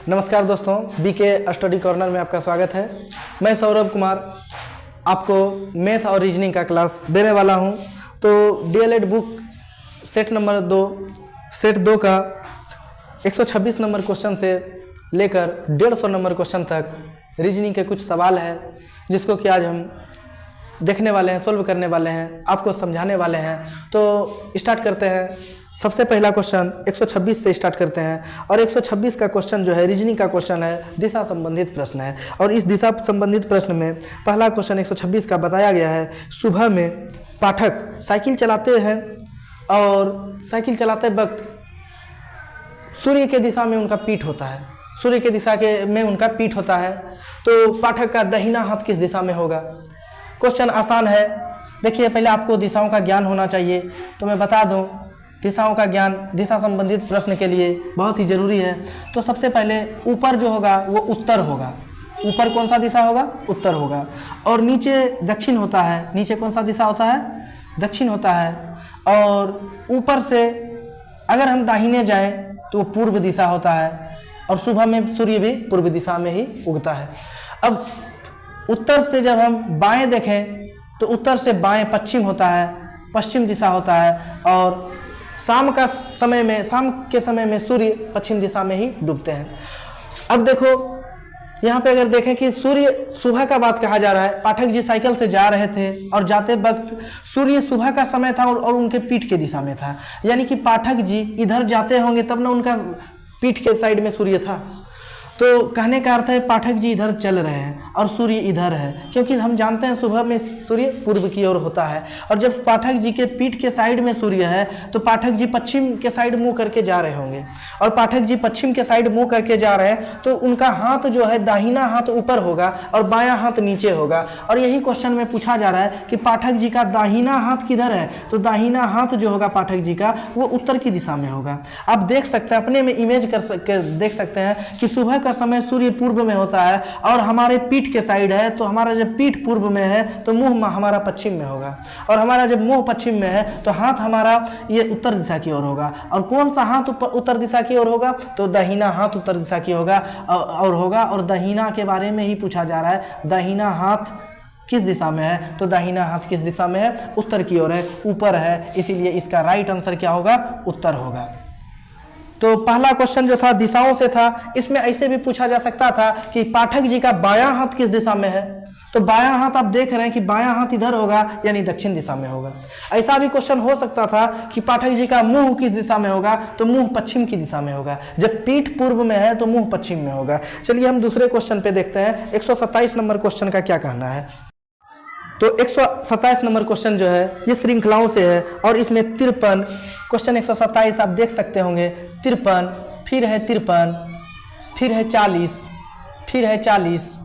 नमस्कार दोस्तों, BK study corner में आपका स्वागत है। मैं सौरभ कुमार आपको मैथ और रीजनिंग का क्लास देने वाला हूं। तो DElEd book set number 2 set 2 का 126 नंबर क्वेश्चन से लेकर 150 नंबर क्वेश्चन तक रीजनिंग के कुछ सवाल है, जिसको कि आज हम देखने वाले हैं, सोल्व करने वाले हैं, आपको समझाने वाले हैं। तो स्टार्ट करते हैं। सबसे पहला क्वेश्चन 126 से स्टार्ट करते हैं और 126 का क्वेश्चन जो है रीजनिंग का क्वेश्चन है, दिशा संबंधित प्रश्न है। और इस दिशा संबंधित प्रश्न में पहला क्वेश्चन 126 का बताया गया है। सुबह में पाठक साइकिल चलाते हैं और साइकिल चलाते वक्त सूर्य के दिशा में उनका पीठ होता है, सूर्य के दिशा में उनका पीठ होता है। तो पाठक का दाहिना हाथ किस दिशा में होगा? क्वेश्चन आसान है। देखिए, पहले आपको दिशाओं का ज्ञान होना चाहिए। तो मैं बता दूं, दिशाओं का ज्ञान दिशा संबंधित प्रश्न के लिए बहुत ही ज़रूरी है। तो सबसे पहले ऊपर जो होगा वो उत्तर होगा। ऊपर कौन सा दिशा होगा? उत्तर होगा। और नीचे दक्षिण होता है। नीचे कौन सा दिशा होता है? दक्षिण होता है। और ऊपर से अगर हम दाहिने जाएं तो वो पूर्व दिशा होता है। और सुबह में सूर्य भी पूर्व दिशा में ही उगता है। अब उत्तर से जब हम बाएं देखें तो उत्तर से बाएं पश्चिम होता है, पश्चिम दिशा होता है। और शाम के समय में सूर्य पश्चिम दिशा में ही डूबते हैं। अब देखो, यहाँ पे अगर देखें कि सूर्य सुबह का बात कहा जा रहा है। पाठक जी साइकिल से जा रहे थे और जाते वक्त सूर्य सुबह का समय था और उनके पीठ के दिशा में था। यानी कि पाठक जी इधर जाते होंगे तब ना उनका पीठ के साइड में सूर्य था। तो कहने का अर्थ है पाठक जी इधर चल रहे हैं और सूर्य इधर है, क्योंकि हम जानते हैं सुबह में सूर्य पूर्व की ओर होता है। और जब पाठक जी के पीठ के साइड में सूर्य है तो पाठक जी पश्चिम के साइड मुंह करके जा रहे होंगे। और पाठक जी पश्चिम के साइड मुंह करके जा रहे हैं तो उनका हाथ जो है, दाहिना हाथ ऊपर होगा और बायां हाथ नीचे होगा। और यही क्वेश्चन में पूछा जा रहा है कि पाठक जी का दाहिना हाथ किधर है? तो दाहिना हाथ जो होगा पाठक जी का, वो उत्तर की दिशा में होगा। आप देख सकते हैं, अपने में इमेज कर देख सकते हैं कि सुबह का समय सूर्य पूर्व में होता है और हमारे पीठ के साइड है। तो हमारा जब पीठ पूर्व में है तो मुंह हमारा पश्चिम में होगा। और हमारा जब मुंह पश्चिम में है तो हाथ हमारा ये उत्तर दिशा की ओर होगा। और कौन सा हाथ उत्तर दिशा की ओर होगा? तो दाहिना हाथ उत्तर दिशा की होगा और होगा। और दाहिना के बारे में ही पूछा जा रहा है। दाहिना हाथ किस दिशा में है? तो दाहिना हाथ किस दिशा में है? उत्तर की ओर है, ऊपर है। इसीलिए इसका राइट आंसर क्या होगा? उत्तर होगा। तो पहला क्वेश्चन जो था दिशाओं से था। इसमें ऐसे भी पूछा जा सकता था कि पाठक जी का बायां हाथ किस दिशा में है? तो बायां हाथ आप देख रहे हैं कि बायां हाथ इधर होगा, यानी दक्षिण दिशा में होगा। ऐसा भी क्वेश्चन हो सकता था कि पाठक जी का मुंह किस दिशा में होगा? तो मुंह पश्चिम की दिशा में होगा। जब पीठ पूर्व में है तो मुंह पश्चिम में होगा। चलिए हम दूसरे क्वेश्चन पे देखते हैं। 127 नंबर क्वेश्चन का क्या कहना है। तो 127 नंबर क्वेश्चन जो है ये श्रृंखलाओं से है और इसमें 53 क्वेश्चन 127 आप देख सकते होंगे। 53, फिर है 53, फिर है 40, फिर है 40,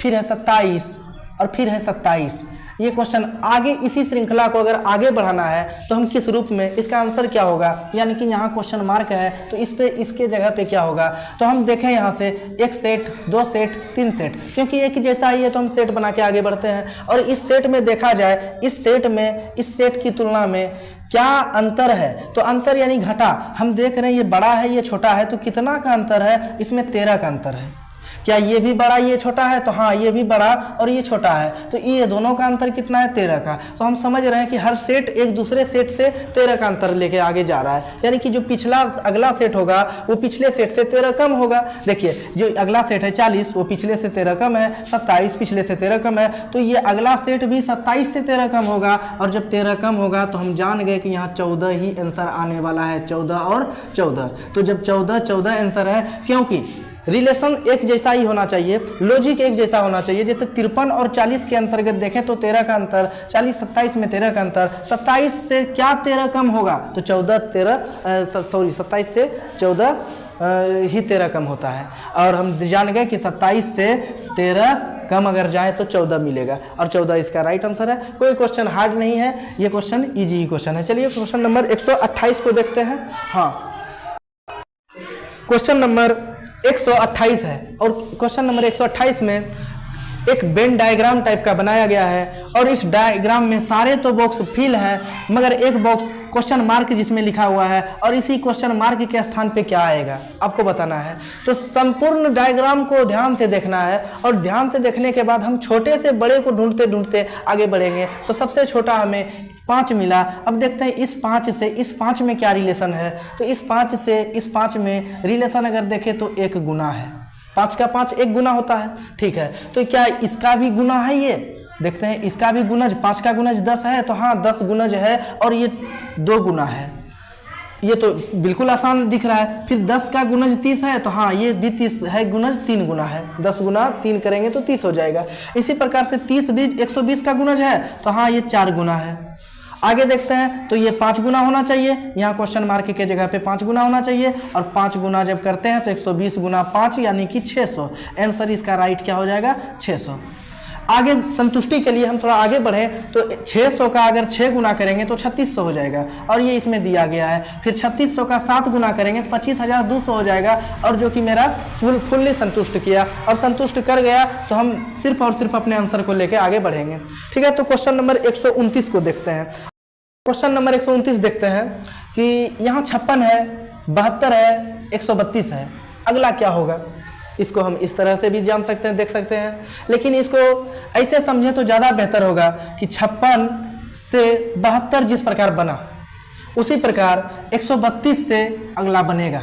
फिर है 27 और फिर है 27। ये क्वेश्चन आगे इसी श्रृंखला को अगर आगे बढ़ाना है तो हम किस रूप में, इसका आंसर क्या होगा? यानी कि यहाँ क्वेश्चन मार्क है तो इस पे, इसके जगह पे क्या होगा? तो हम देखें यहाँ से 1 सेट, 2 सेट, 3 सेट, क्योंकि एक जैसा ही है तो हम सेट बना के आगे बढ़ते हैं। और इस सेट में देखा जाए, इस सेट में इस सेट की तुलना में क्या अंतर है? तो अंतर यानी घटा। हम देख रहे हैं ये बड़ा है, ये छोटा है, तो कितना का अंतर है? इसमें 13 का अंतर है। क्या ये भी बड़ा ये छोटा है? तो हाँ, ये भी बड़ा और ये छोटा है। तो ये दोनों का अंतर कितना है? 13 का। तो हम समझ रहे हैं कि हर सेट एक दूसरे सेट से 13 का अंतर लेके आगे जा रहा है। यानी कि जो अगला सेट होगा वो पिछले सेट से 13 कम होगा। देखिए, जो अगला सेट है 40 वो पिछले से 13 कम है, 27 पिछले से 13 कम है। तो ये अगला सेट भी 27 से 13 कम होगा। और जब 13 कम होगा तो हम जान गए कि यहाँ 14 ही आंसर आने वाला है। 14 और 14। तो जब 14 आंसर है, क्योंकि रिलेशन एक जैसा ही होना चाहिए, लॉजिक एक जैसा होना चाहिए। जैसे 53 और 40 के अंतर्गत देखें तो 13 का अंतर, 40 27 में 13 का अंतर, 27 से क्या 13 कम होगा? तो 27 से 14 ही 13 कम होता है। और हम जान गए कि 27 से 13 कम अगर जाए तो 14 मिलेगा और 14 इसका राइट आंसर है। कोई क्वेश्चन हार्ड नहीं है, ये क्वेश्चन इजी ही क्वेश्चन है। चलिए क्वेश्चन नंबर 128 को देखते हैं। हाँ, क्वेश्चन नंबर 128 है और क्वेश्चन नंबर 128 में एक वेन डायग्राम टाइप का बनाया गया है और इस डायग्राम में सारे तो बॉक्स फिल है मगर एक बॉक्स क्वेश्चन मार्क जिसमें लिखा हुआ है और इसी क्वेश्चन मार्क के स्थान पे क्या आएगा आपको बताना है। तो संपूर्ण डायग्राम को ध्यान से देखना है और ध्यान से देखने के बाद हम छोटे से बड़े को ढूंढते ढूंढते आगे बढ़ेंगे। तो सबसे छोटा हमें 5 मिला। अब देखते हैं इस 5 से इस 5 में क्या रिलेशन है। तो इस 5 से इस 5 में रिलेशन अगर देखें तो 1 गुना है। 5 का 5 1 गुना होता है, ठीक है। तो क्या इसका भी गुना है? ये देखते हैं इसका भी गुणज, 5 का गुणज 10 है तो हाँ 10 गुणज है और ये 2 गुना है। ये तो बिल्कुल आसान दिख रहा है। फिर 10 का गुणज 30 है तो हाँ ये भी 30 है, गुणज 3 गुना है। 10 गुना 3 करेंगे तो 30 हो जाएगा। इसी प्रकार से 30 भी 120 का गुणज है तो हाँ ये 4 गुना है। आगे देखते हैं तो ये 5 गुना होना चाहिए, यहाँ क्वेश्चन मार्क के जगह पे 5 गुना होना चाहिए और 5 गुना जब करते हैं तो 120 गुना 5 यानी कि 600। आंसर इसका राइट क्या हो जाएगा? 600। आगे संतुष्टि के लिए हम थोड़ा आगे बढ़ें तो 600 का अगर 6 गुना करेंगे तो 3600 हो जाएगा और ये इसमें दिया गया है। फिर 3600 का 7 गुना करेंगे तो 25200 हो जाएगा और जो कि मेरा फुल्ली संतुष्ट किया और संतुष्ट कर गया तो हम सिर्फ और सिर्फ अपने आंसर को लेकर आगे बढ़ेंगे, ठीक है। तो क्वेश्चन नंबर 129 को देखते हैं। क्वेश्चन नंबर 129 देखते हैं कि यहाँ 56 है, 72 है, 132 है। अगला क्या होगा? इसको हम इस तरह से भी जान सकते हैं, देख सकते हैं, लेकिन इसको ऐसे समझें तो ज़्यादा बेहतर होगा कि 56 से 72 जिस प्रकार बना उसी प्रकार 132 से अगला बनेगा,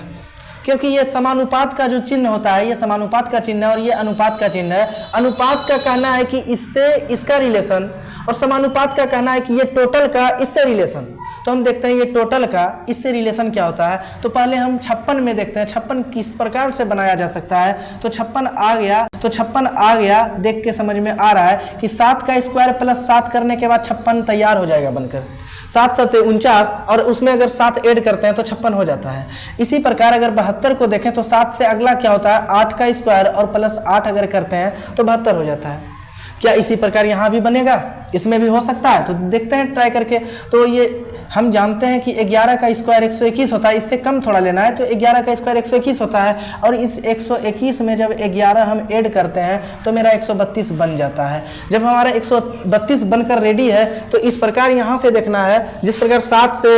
क्योंकि ये समानुपात का जो चिन्ह होता है ये समानुपात का चिन्ह है और ये अनुपात का चिन्ह है। अनुपात का कहना है कि इससे इसका रिलेशन और समानुपात का कहना है कि ये टोटल का इससे रिलेशन। तो हम देखते हैं ये टोटल का इससे रिलेशन क्या होता है। तो पहले हम 56 में देखते हैं 56 किस प्रकार से बनाया जा सकता है। तो 56 आ गया, देख के समझ में आ रहा है कि 7 का स्क्वायर प्लस 7 करने के बाद 56 तैयार हो जाएगा बनकर। 7 7 49 और उसमें अगर 7 ऐड करते हैं तो 56 हो जाता है। इसी प्रकार अगर 72 को देखें तो 7 से अगला क्या होता है? 8 का स्क्वायर और प्लस 8 अगर करते हैं तो 72 हो जाता है। क्या इसी प्रकार यहाँ भी बनेगा? इसमें भी हो सकता है, तो देखते हैं ट्राई करके। तो ये हम जानते हैं कि 11 का स्क्वायर 121 होता है, इससे कम थोड़ा लेना है। तो 11 का स्क्वायर 121 होता है और इस 121 में जब 11 हम ऐड करते हैं तो मेरा 132 बन जाता है। जब हमारा 132 बनकर रेडी है तो इस प्रकार यहाँ से देखना है, जिस प्रकार 7 से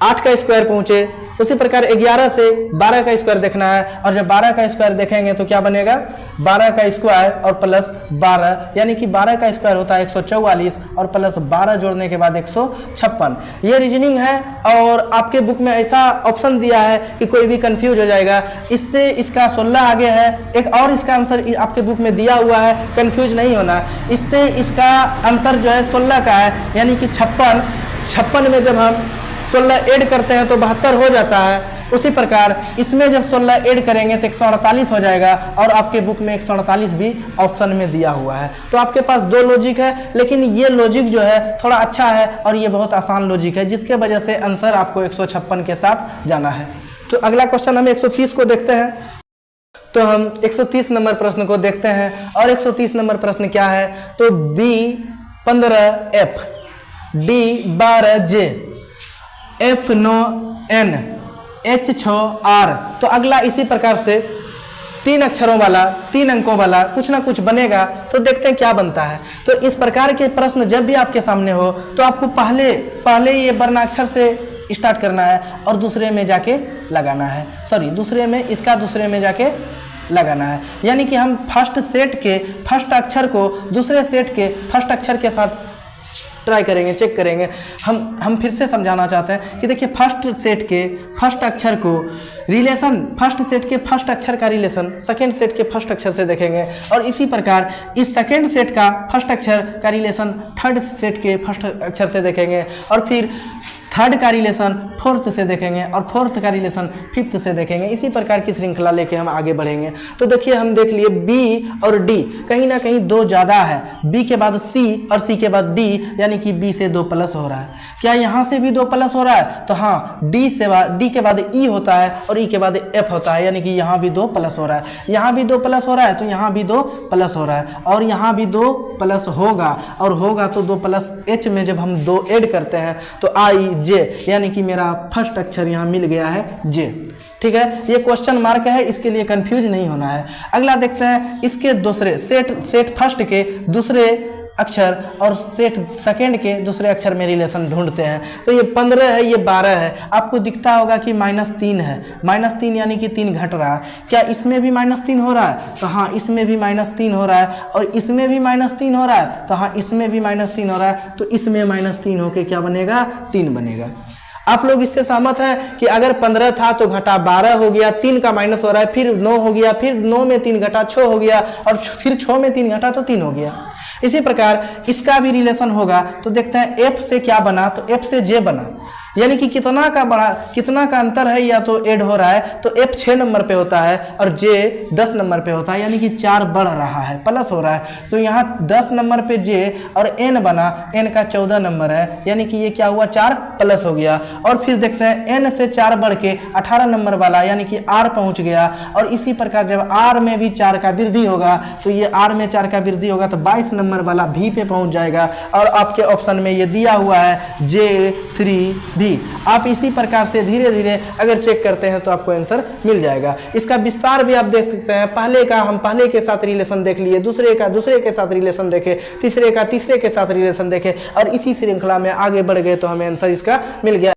8 का स्क्वायर पहुँचे उसी प्रकार 11 से 12 का स्क्वायर देखना है और जब 12 का स्क्वायर देखेंगे तो क्या बनेगा? 12 का स्क्वायर और प्लस 12 यानी कि 12 का स्क्वायर होता है 144 और प्लस 12 जोड़ने के बाद 156। ये रीजनिंग है और आपके बुक में ऐसा ऑप्शन दिया है कि कोई भी कंफ्यूज हो जाएगा। इससे इसका 16 आगे है, एक और इसका आंसर आपके बुक में दिया हुआ है, कंफ्यूज नहीं होना। इससे इसका अंतर जो है 16 का है, यानी कि 56 में जब हम 16 ऐड करते हैं तो 72 हो जाता है। उसी प्रकार इसमें जब 16 ऐड करेंगे तो 148 हो जाएगा और आपके बुक में 148 भी ऑप्शन में दिया हुआ है। तो आपके पास 2 लॉजिक है, लेकिन ये लॉजिक जो है थोड़ा अच्छा है और ये बहुत आसान लॉजिक है, जिसके वजह से आंसर आपको 156 के साथ जाना है। तो अगला क्वेश्चन हम 130 को देखते हैं। तो हम 130 नंबर प्रश्न को देखते हैं और 130 नंबर प्रश्न क्या है? तो B 15F, D 12J, F 9N, H 6R। तो अगला इसी प्रकार से 3 अक्षरों वाला 3 अंकों वाला कुछ ना कुछ बनेगा। तो देखते हैं क्या बनता है। तो इस प्रकार के प्रश्न जब भी आपके सामने हो तो आपको पहले ये वर्णाक्षर से स्टार्ट करना है और दूसरे में जाके लगाना है, दूसरे में जाके लगाना है। यानी कि हम फर्स्ट सेट के फर्स्ट अक्षर को दूसरे सेट के फर्स्ट अक्षर के साथ ट्राई करेंगे, चेक करेंगे। हम फिर से समझाना चाहते हैं कि देखिए फर्स्ट सेट के फर्स्ट अक्षर को रिलेशन, फर्स्ट सेट के फर्स्ट अक्षर का रिलेशन सेकंड सेट के फर्स्ट अक्षर से देखेंगे और इसी प्रकार इस सेकंड सेट का फर्स्ट अक्षर का रिलेशन थर्ड सेट के फर्स्ट अक्षर से देखेंगे और फिर थर्ड का रिलेशन फोर्थ से देखेंगे और फोर्थ का रिलेशन फिफ्थ से देखेंगे। इसी प्रकार की श्रृंखला लेके हम आगे बढ़ेंगे। तो देखिए हम देख लिए बी और डी कहीं ना कहीं 2 ज़्यादा है, बी के बाद सी और सी के बाद डी, यानी कि बी से 2 प्लस हो रहा है। क्या यहाँ से भी 2 प्लस हो रहा है? तो हाँ, डी के बाद ई होता है और ई के बाद एफ होता है, यानी कि यहाँ भी 2 प्लस हो रहा है, यहाँ भी 2 प्लस हो रहा है, तो यहाँ भी 2 प्लस हो रहा है, और यहाँ भी 2 प्लस होगा, और होगा तो 2 प्लस एच में जब हम 2 ऐड करते हैं तो आई जे, यानी कि मेरा फर्स्ट अक्षर यहाँ मिल गया है जे। ठीक है, ये क्वेश्चन मार्क है, इसके लिए कंफ्यूज नहीं होना है। अगला देखते हैं, इसके दूसरे सेट फर्स्ट के दूसरे अक्षर और सेट सेकेंड के दूसरे अक्षर में रिलेशन ढूंढते हैं। तो ये 15 है, ये 12 है, आपको दिखता होगा कि -3 है, -3 यानी कि 3 घट रहा है। क्या इसमें भी -3 हो रहा है? तो हाँ, इसमें भी -3 हो रहा है, और इसमें भी -3 हो रहा है, तो हाँ, इसमें भी -3 हो रहा है, तो इसमें -3 होके क्या बनेगा? 3 बनेगा। आप लोग इससे सहमत हैं कि अगर 15 था तो घटा 12 हो गया, 3 का माइनस हो रहा है, फिर 9 हो गया, फिर 9 में 3 घटा 6 हो गया, और फिर 6 में 3 घटा तो 3 हो गया। इसी प्रकार इसका भी रिलेशन होगा। तो देखते हैं एफ से क्या बना, तो एफ से जे बना, यानी कि कितना का अंतर है, या तो ऐड हो रहा है, तो एफ 6 नंबर पे होता है और जे 10 नंबर पे होता है, यानी कि 4 बढ़ रहा है, प्लस हो रहा है। तो यहाँ 10 नंबर पे जे और एन बना, एन का 14 नंबर है, यानी कि ये क्या हुआ? 4 प्लस हो गया। और फिर देखते हैं एन से 4 बढ़ के 18 नंबर वाला, यानी कि आर पहुंच गया। और इसी प्रकार जब आर में भी 4 का वृद्धि होगा, तो ये आर में 4 का वृद्धि होगा तो 22 नंबर वाला भी पे पहुंच जाएगा। और आपके ऑप्शन में ये दिया हुआ है J3 भी। आप इसी प्रकार से धीरे धीरे अगर चेक करते हैं तो आपको आंसर मिल जाएगा। इसका विस्तार भी आप देख सकते हैं। पहले का हम पहले के साथ रिलेशन देख लिए, दूसरे का दूसरे के साथ रिलेशन देखे, तीसरे का तीसरे के साथ रिलेशन देखे, और इसी श्रृंखला में आगे बढ़ गए तो हमें आंसर इसका मिल गया।